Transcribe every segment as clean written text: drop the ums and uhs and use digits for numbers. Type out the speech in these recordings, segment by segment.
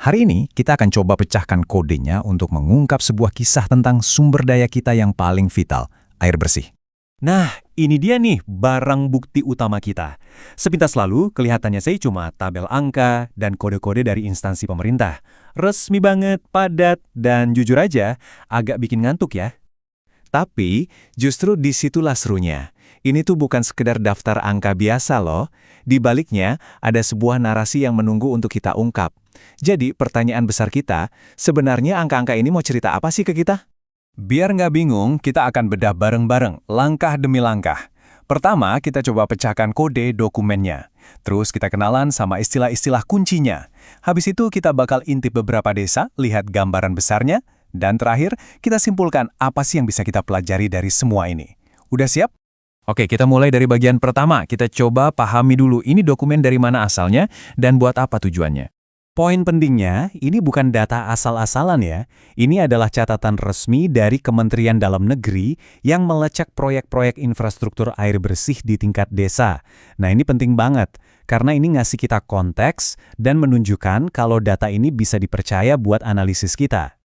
Hari ini kita akan coba pecahkan kodenya untuk mengungkap sebuah kisah tentang sumber daya kita yang paling vital, air bersih. Nah, ini dia nih barang bukti utama kita. Sepintas lalu, kelihatannya saya cuma tabel angka dan kode-kode dari instansi pemerintah. Resmi banget, padat, dan jujur aja, agak bikin ngantuk ya. Tapi justru disitulah serunya. Ini tuh bukan sekedar daftar angka biasa loh. Di baliknya ada sebuah narasi yang menunggu untuk kita ungkap. Jadi pertanyaan besar kita, sebenarnya angka-angka ini mau cerita apa sih ke kita? Biar nggak bingung, kita akan bedah bareng-bareng, langkah demi langkah. Pertama, kita coba pecahkan kode dokumennya. Terus kita kenalan sama istilah-istilah kuncinya. Habis itu kita bakal intip beberapa desa, lihat gambaran besarnya, dan terakhir, kita simpulkan apa sih yang bisa kita pelajari dari semua ini. Udah siap? Oke, kita mulai dari bagian pertama. Kita coba pahami dulu ini dokumen dari mana asalnya dan buat apa tujuannya. Poin pentingnya, ini bukan data asal-asalan ya. Ini adalah catatan resmi dari Kementerian Dalam Negeri yang melecek proyek-proyek infrastruktur air bersih di tingkat desa. Nah, ini penting banget, karena ini ngasih kita konteks dan menunjukkan kalau data ini bisa dipercaya buat analisis kita.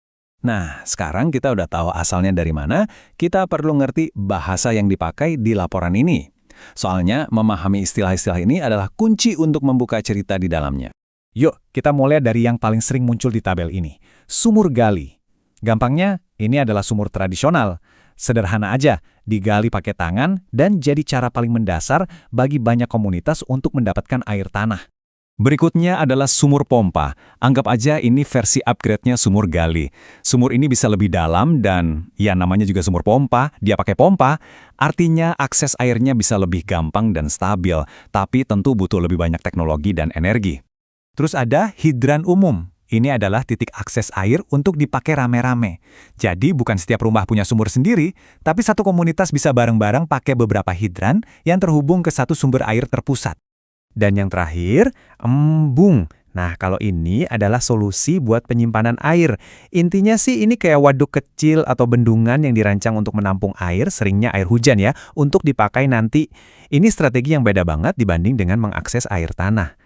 Nah, sekarang kita udah tahu asalnya dari mana, kita perlu ngerti bahasa yang dipakai di laporan ini. Soalnya, memahami istilah-istilah ini adalah kunci untuk membuka cerita di dalamnya. Yuk, kita mulai dari yang paling sering muncul di tabel ini, sumur gali. Gampangnya, ini adalah sumur tradisional. Sederhana aja, digali pakai tangan dan jadi cara paling mendasar bagi banyak komunitas untuk mendapatkan air tanah. Berikutnya adalah sumur pompa. Anggap aja ini versi upgrade-nya sumur gali. Sumur ini bisa lebih dalam dan, ya namanya juga sumur pompa, dia pakai pompa, artinya akses airnya bisa lebih gampang dan stabil, tapi tentu butuh lebih banyak teknologi dan energi. Terus ada hidran umum. Ini adalah titik akses air untuk dipakai rame-rame. Jadi bukan setiap rumah punya sumur sendiri, tapi satu komunitas bisa bareng-bareng pakai beberapa hidran yang terhubung ke satu sumber air terpusat. Dan yang terakhir, embung. Nah, kalau ini adalah solusi buat penyimpanan air. Intinya sih ini kayak waduk kecil atau bendungan yang dirancang untuk menampung air, seringnya air hujan ya, untuk dipakai nanti. Ini strategi yang beda banget dibanding dengan mengakses air tanah.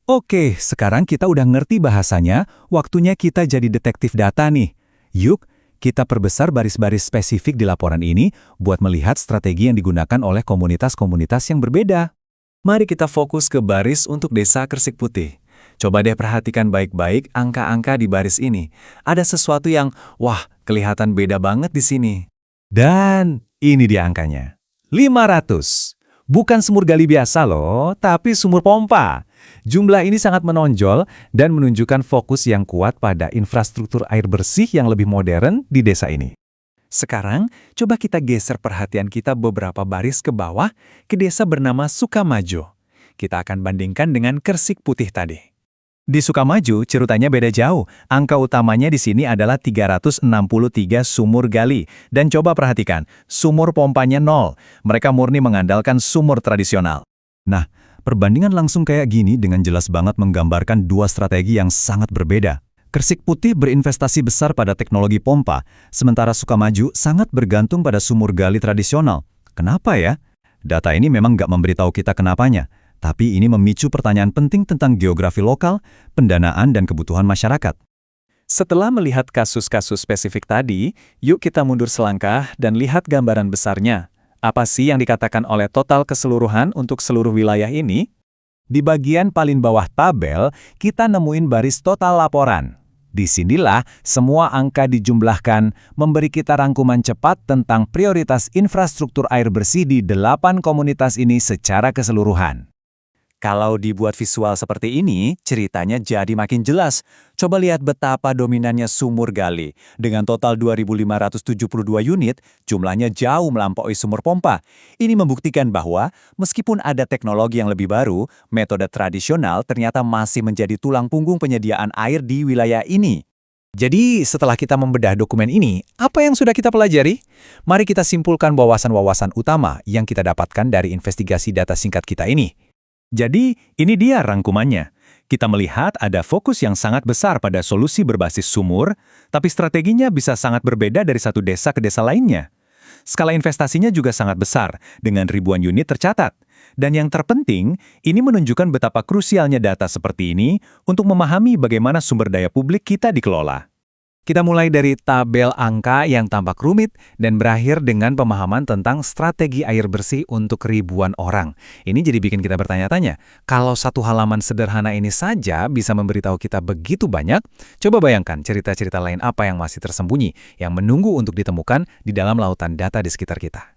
Oke, sekarang kita udah ngerti bahasanya, waktunya kita jadi detektif data nih. Yuk, kita perbesar baris-baris spesifik di laporan ini buat melihat strategi yang digunakan oleh komunitas-komunitas yang berbeda. Mari kita fokus ke baris untuk Desa Kersik Putih. Coba deh perhatikan baik-baik angka-angka di baris ini. Ada sesuatu yang, wah, kelihatan beda banget di sini. Dan ini dia angkanya. 500. Bukan sumur gali biasa loh, tapi sumur pompa. Jumlah ini sangat menonjol dan menunjukkan fokus yang kuat pada infrastruktur air bersih yang lebih modern di desa ini. Sekarang, coba kita geser perhatian kita beberapa baris ke bawah ke desa bernama Sukamajo. Kita akan bandingkan dengan Kersik Putih tadi. Di Sukamajo, ceritanya beda jauh. Angka utamanya di sini adalah 363 sumur gali. Dan coba perhatikan, sumur pompanya 0. Mereka murni mengandalkan sumur tradisional. Nah, perbandingan langsung kayak gini dengan jelas banget menggambarkan dua strategi yang sangat berbeda. Kersik Putih berinvestasi besar pada teknologi pompa, sementara Sukamajo sangat bergantung pada sumur gali tradisional. Kenapa ya? Data ini memang nggak memberitahu kita kenapanya. Tapi ini memicu pertanyaan penting tentang geografi lokal, pendanaan, dan kebutuhan masyarakat. Setelah melihat kasus-kasus spesifik tadi, yuk kita mundur selangkah dan lihat gambaran besarnya. Apa sih yang dikatakan oleh total keseluruhan untuk seluruh wilayah ini? Di bagian paling bawah tabel, kita nemuin baris total laporan. Disinilah semua angka dijumlahkan, memberi kita rangkuman cepat tentang prioritas infrastruktur air bersih di 8 komunitas ini secara keseluruhan. Kalau dibuat visual seperti ini, ceritanya jadi makin jelas. Coba lihat betapa dominannya sumur gali. Dengan total 2.572 unit, jumlahnya jauh melampaui sumur pompa. Ini membuktikan bahwa, meskipun ada teknologi yang lebih baru, metode tradisional ternyata masih menjadi tulang punggung penyediaan air di wilayah ini. Jadi, setelah kita membedah dokumen ini, apa yang sudah kita pelajari? Mari kita simpulkan wawasan-wawasan utama yang kita dapatkan dari investigasi data singkat kita ini. Jadi, ini dia rangkumannya. Kita melihat ada fokus yang sangat besar pada solusi berbasis sumur, tapi strateginya bisa sangat berbeda dari satu desa ke desa lainnya. Skala investasinya juga sangat besar, dengan ribuan unit tercatat. Dan yang terpenting, ini menunjukkan betapa krusialnya data seperti ini untuk memahami bagaimana sumber daya publik kita dikelola. Kita mulai dari tabel angka yang tampak rumit dan berakhir dengan pemahaman tentang strategi air bersih untuk ribuan orang. Ini jadi bikin kita bertanya-tanya, kalau satu halaman sederhana ini saja bisa memberitahu kita begitu banyak, coba bayangkan cerita-cerita lain apa yang masih tersembunyi, yang menunggu untuk ditemukan di dalam lautan data di sekitar kita.